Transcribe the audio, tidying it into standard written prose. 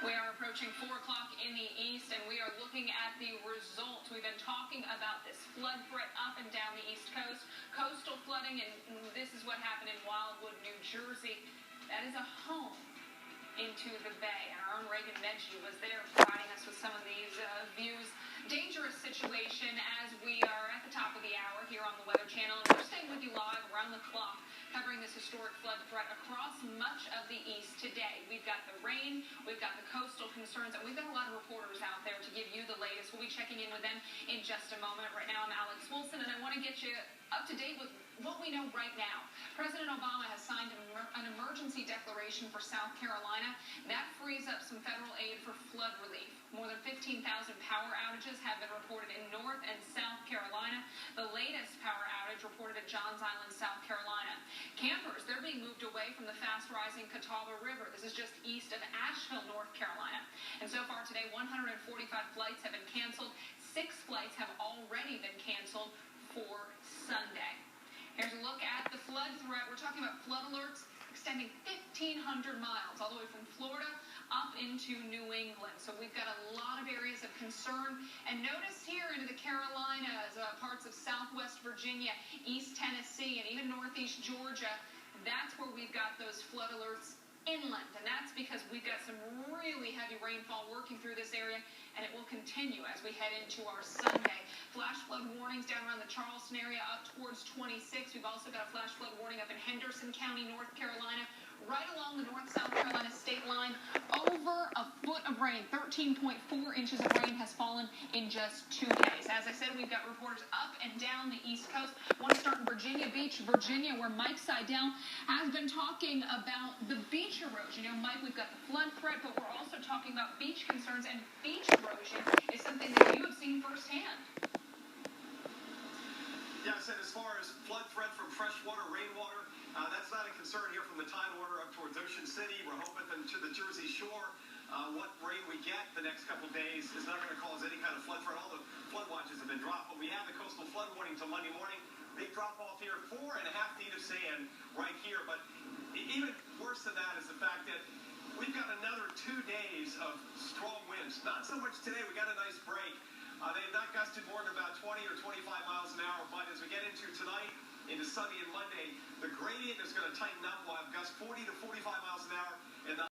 We are approaching 4 o'clock in the east, and we are looking at the results. We've been talking about this flood threat up and down the East Coast, coastal flooding, and this is what happened in Wildwood, New Jersey. That is a home into the bay, and our own Reagan Medji was there providing us with some of these views. Dangerous situation as we are at the top of the hour here on the Weather Channel, and we're staying with you live around the clock, covering this historic flood threat across much of the east today. We've got the rain, we've got the coastal concerns, and we've got a lot of reporters out there to give you the latest. We'll be checking in with them in just a moment. Right now, I'm Alex Wilson, and I want to get you up to date with what we know right now. President Obama has signed an emergency declaration for South Carolina. That frees up some federal aid for flood relief. More than 15,000 power outages have been reported in North and South Carolina. The latest power outage reported at Johns Island, South Carolina. Campers, they're being moved away from the fast-rising Catawba River. This is just east of Asheville, North Carolina. And so far today, 145 flights have been canceled. 6 flights have already been canceled for Sunday. Here's a look at the flood threat. We're talking about flood alerts extending 1,500 miles all the way from Florida up into New England. So we've got a lot of areas of concern. And notice here into the Carolinas, parts of southwest Virginia, East Tennessee, and even northeast Georgia, that's where we've got those flood alerts inland. And that's because we've got some really heavy rainfall working through this area, and it will continue as we head into our Sunday. Flash flood warnings down around the Charleston area up towards 26. We've also got a flash flood warning up in Henderson County, North Carolina, right along the North-South Carolina state line. Over a foot of rain, 13.4 inches of rain has fallen in just 2 days. As I said, we've got reporters up and down the East Coast. I want to start in Virginia Beach, Virginia, where Mike Seidel has been talking about the beach erosion. You know, Mike, we've got the flood threat, but we're also talking about beach concerns, and beach erosion is something that you have seen firsthand. Yeah, I said as far as flood threat from freshwater, rainwater, that's not a concern here from the Tide Water up towards Ocean City. We're hoping to the Jersey Shore. What rain we get the next couple days is not going to cause any kind of flood threat. All the flood watches have been dropped, but we have the coastal flood warning till Monday morning. Big drop off here, 4.5 feet of sand right here. But even worse than that is the fact that we've got another 2 days of strong winds. Not so much today. We got a nice break. They have not gusted more than about 20 or 25 miles an hour, but as we get into tonight, into Sunday and Monday, the gradient is going to tighten up. We'll have gusts 40 to 45 miles an hour, and the